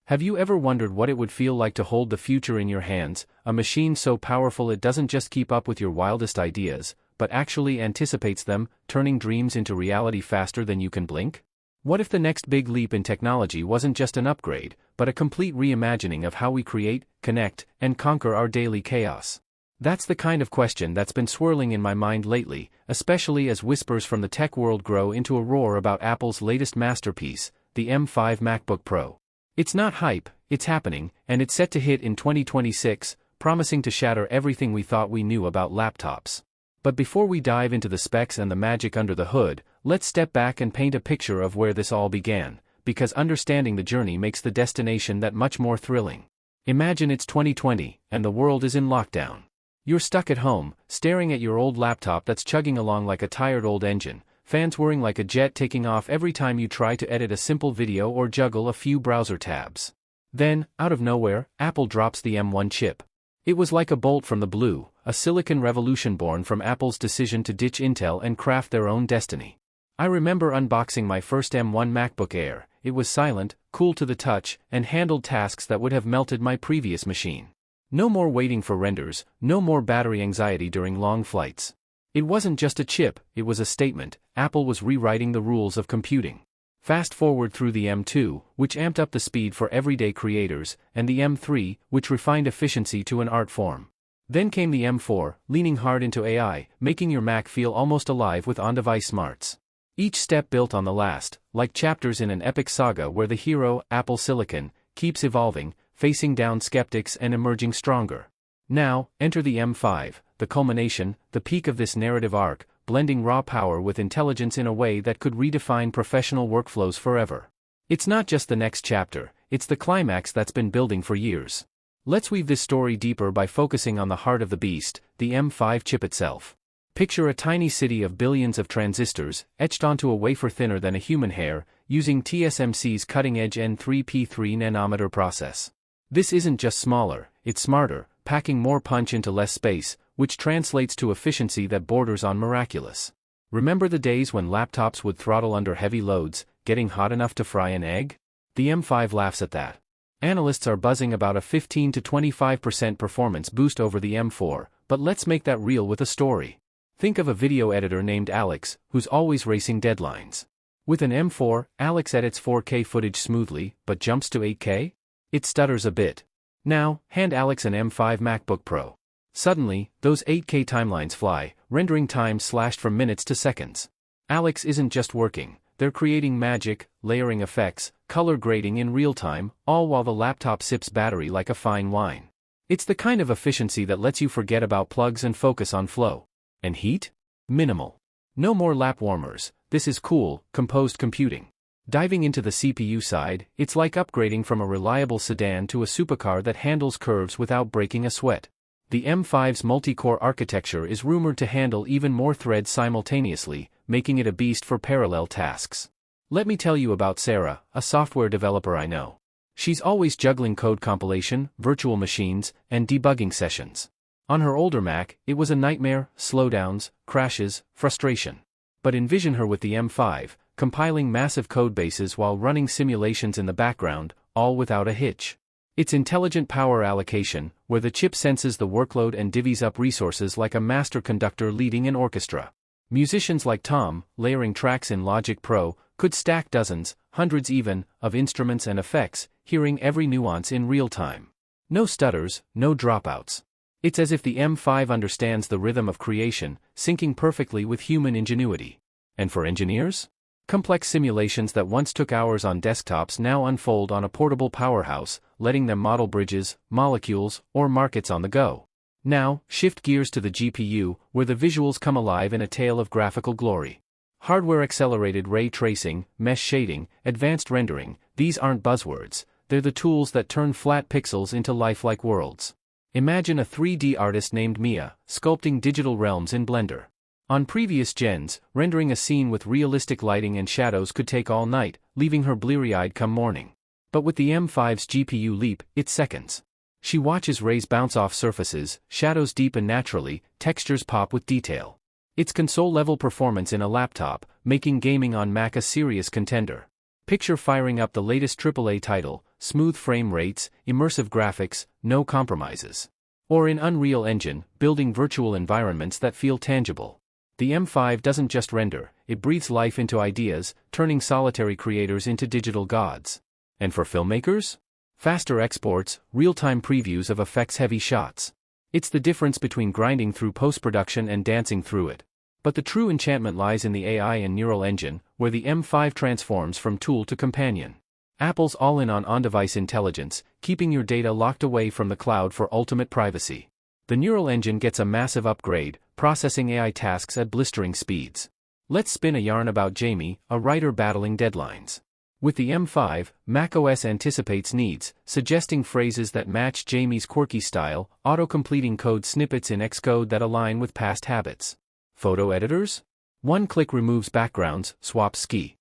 Have you ever wondered what it would feel like to hold the future in your hands, a machine so powerful it doesn't just keep up with your wildest ideas, but actually anticipates them, turning dreams into reality faster than you can blink? What if the next big leap in technology wasn't just an upgrade, but a complete reimagining of how we create, connect, and conquer our daily chaos? That's the kind of question that's been swirling in my mind lately, especially as whispers from the tech world grow into a roar about Apple's latest masterpiece, the M5 MacBook Pro. It's not hype, it's happening, and it's set to hit in 2026, promising to shatter everything we thought we knew about laptops. But before we dive into the specs and the magic under the hood, let's step back and paint a picture of where this all began, because understanding the journey makes the destination that much more thrilling. Imagine it's 2020, and the world is in lockdown. You're stuck at home, staring at your old laptop that's chugging along like a tired old engine, fans whirring like a jet taking off every time you try to edit a simple video or juggle a few browser tabs. Then, out of nowhere, Apple drops the M1 chip. It was like a bolt from the blue, a silicon revolution born from Apple's decision to ditch Intel and craft their own destiny. I remember unboxing my first M1 MacBook Air. It was silent, cool to the touch, and handled tasks that would have melted my previous machine. No more waiting for renders, no more battery anxiety during long flights. It wasn't just a chip, it was a statement. Apple was rewriting the rules of computing. Fast forward through the M2, which amped up the speed for everyday creators, and the M3, which refined efficiency to an art form. Then came the M4, leaning hard into AI, making your Mac feel almost alive with on-device smarts. Each step built on the last, like chapters in an epic saga where the hero, Apple Silicon, keeps evolving, facing down skeptics and emerging stronger. Now, enter the M5, the culmination, the peak of this narrative arc, blending raw power with intelligence in a way that could redefine professional workflows forever. It's not just the next chapter, it's the climax that's been building for years. Let's weave this story deeper by focusing on the heart of the beast, the M5 chip itself. Picture a tiny city of billions of transistors, etched onto a wafer thinner than a human hair, using TSMC's cutting-edge N3P3 nanometer process. This isn't just smaller, it's smarter, packing more punch into less space, which translates to efficiency that borders on miraculous. Remember the days when laptops would throttle under heavy loads, getting hot enough to fry an egg? The M5 laughs at that. Analysts are buzzing about a 15 to 25% performance boost over the M4, but let's make that real with a story. Think of a video editor named Alex, who's always racing deadlines. With an M4, Alex edits 4K footage smoothly, but jumps to 8K? It stutters a bit. Now, hand Alex an M5 MacBook Pro. Suddenly, those 8K timelines fly, rendering time slashed from minutes to seconds. Alex isn't just working, they're creating magic, layering effects, color grading in real time, all while the laptop sips battery like a fine wine. It's the kind of efficiency that lets you forget about plugs and focus on flow. And heat? Minimal. No more lap warmers, this is cool, composed computing. Diving into the CPU side, it's like upgrading from a reliable sedan to a supercar that handles curves without breaking a sweat. The M5's multi-core architecture is rumored to handle even more threads simultaneously, making it a beast for parallel tasks. Let me tell you about Sarah, a software developer I know. She's always juggling code compilation, virtual machines, and debugging sessions. On her older Mac, it was a nightmare, slowdowns, crashes, frustration. But envision her with the M5, compiling massive codebases while running simulations in the background, all without a hitch. It's intelligent power allocation, where the chip senses the workload and divvies up resources like a master conductor leading an orchestra. Musicians like Tom, layering tracks in Logic Pro, could stack dozens, hundreds even, of instruments and effects, hearing every nuance in real time. No stutters, no dropouts. It's as if the M5 understands the rhythm of creation, syncing perfectly with human ingenuity. And for engineers? Complex simulations that once took hours on desktops now unfold on a portable powerhouse, letting them model bridges, molecules, or markets on the go. Now, shift gears to the GPU, where the visuals come alive in a tale of graphical glory. Hardware-accelerated ray tracing, mesh shading, advanced rendering, these aren't buzzwords, they're the tools that turn flat pixels into lifelike worlds. Imagine a 3D artist named Mia, sculpting digital realms in Blender. On previous gens, rendering a scene with realistic lighting and shadows could take all night, leaving her bleary-eyed come morning. But with the M5's GPU leap, it's seconds. She watches rays bounce off surfaces, shadows deepen naturally, textures pop with detail. It's console-level performance in a laptop, making gaming on Mac a serious contender. Picture firing up the latest AAA title, smooth frame rates, immersive graphics, no compromises. Or in Unreal Engine, building virtual environments that feel tangible. The M5 doesn't just render, it breathes life into ideas, turning solitary creators into digital gods. And for filmmakers? Faster exports, real-time previews of effects-heavy shots. It's the difference between grinding through post-production and dancing through it. But the true enchantment lies in the AI and neural engine, where the M5 transforms from tool to companion. Apple's all-in on on-device intelligence, keeping your data locked away from the cloud for ultimate privacy. The neural engine gets a massive upgrade, processing AI tasks at blistering speeds. Let's spin a yarn about Jamie, a writer battling deadlines. With the M5, macOS anticipates needs, suggesting phrases that match Jamie's quirky style, auto-completing code snippets in Xcode that align with past habits. Photo editors? One click removes backgrounds, swaps ski.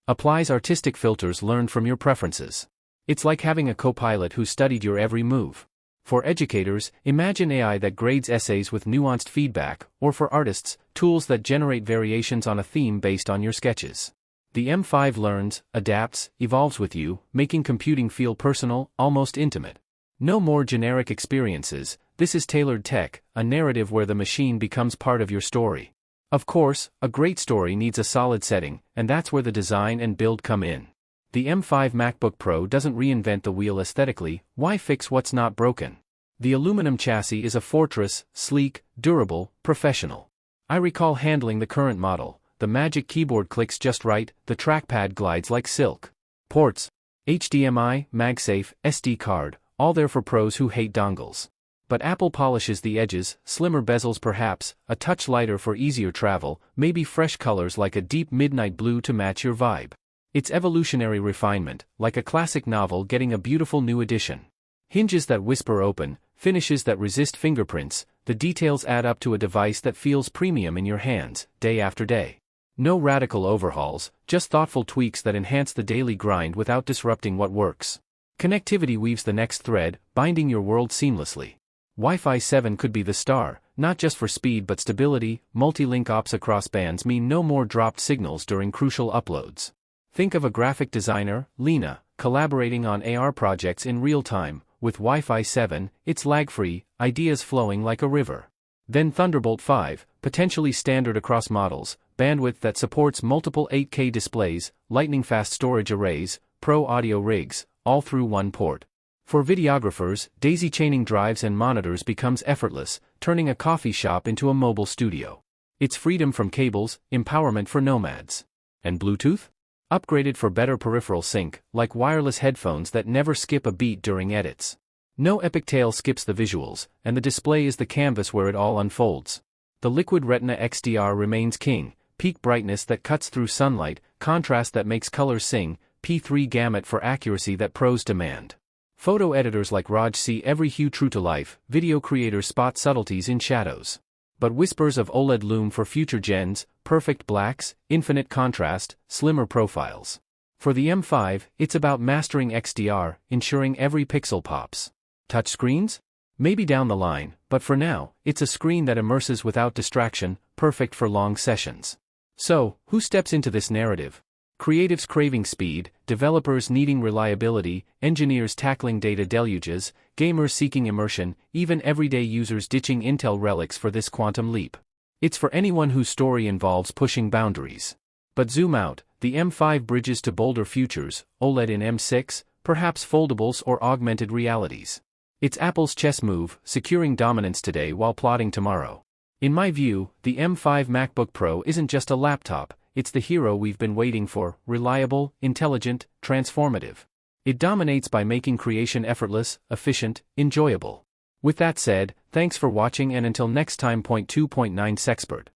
Applies artistic filters learned from your preferences. It's like having a co-pilot who studied your every move. For educators, imagine AI that grades essays with nuanced feedback, or for artists, tools that generate variations on a theme based on your sketches. The M5 learns, adapts, evolves with you, making computing feel personal, almost intimate. No more generic experiences, this is tailored tech, a narrative where the machine becomes part of your story. Of course, a great story needs a solid setting, and that's where the design and build come in. The M5 MacBook Pro doesn't reinvent the wheel aesthetically, why fix what's not broken? The aluminum chassis is a fortress, sleek, durable, professional. I recall handling the current model, the magic keyboard clicks just right, the trackpad glides like silk. Ports, HDMI, MagSafe, SD card, all there for pros who hate dongles. But Apple polishes the edges, slimmer bezels perhaps, a touch lighter for easier travel, maybe fresh colors like a deep midnight blue to match your vibe. It's evolutionary refinement, like a classic novel getting a beautiful new edition. Hinges that whisper open, finishes that resist fingerprints, the details add up to a device that feels premium in your hands, day after day. No radical overhauls, just thoughtful tweaks that enhance the daily grind without disrupting what works. Connectivity weaves the next thread, binding your world seamlessly. Wi-Fi 7 could be the star, not just for speed but stability. Multi-link ops across bands mean no more dropped signals during crucial uploads. Think of a graphic designer, Lena, collaborating on AR projects in real time. With Wi-Fi 7, it's lag-free, ideas flowing like a river. Then Thunderbolt 5, potentially standard across models, bandwidth that supports multiple 8K displays, lightning-fast storage arrays, pro audio rigs, all through one port. For videographers, daisy-chaining drives and monitors becomes effortless, turning a coffee shop into a mobile studio. It's freedom from cables, empowerment for nomads. And Bluetooth? Upgraded for better peripheral sync, like wireless headphones that never skip a beat during edits. No epic tale skips the visuals, and the display is the canvas where it all unfolds. The Liquid Retina XDR remains king, peak brightness that cuts through sunlight, contrast that makes colors sing, P3 gamut for accuracy that pros demand. Photo editors like Raj see every hue true to life, video creators spot subtleties in shadows. But whispers of OLED loom for future gens, perfect blacks, infinite contrast, slimmer profiles. For the M5, it's about mastering XDR, ensuring every pixel pops. Touchscreens? Maybe down the line, but for now, it's a screen that immerses without distraction, perfect for long sessions. So, who steps into this narrative? Creatives craving speed, developers needing reliability, engineers tackling data deluges, gamers seeking immersion, even everyday users ditching Intel relics for this quantum leap. It's for anyone whose story involves pushing boundaries. But zoom out, the M5 bridges to bolder futures, OLED in M6, perhaps foldables or augmented realities. It's Apple's chess move, securing dominance today while plotting tomorrow. In my view, the M5 MacBook Pro isn't just a laptop, it's the hero we've been waiting for, reliable, intelligent, transformative. It dominates by making creation effortless, efficient, enjoyable. With that said, thanks for watching and until next time. 2.9 Sexpert.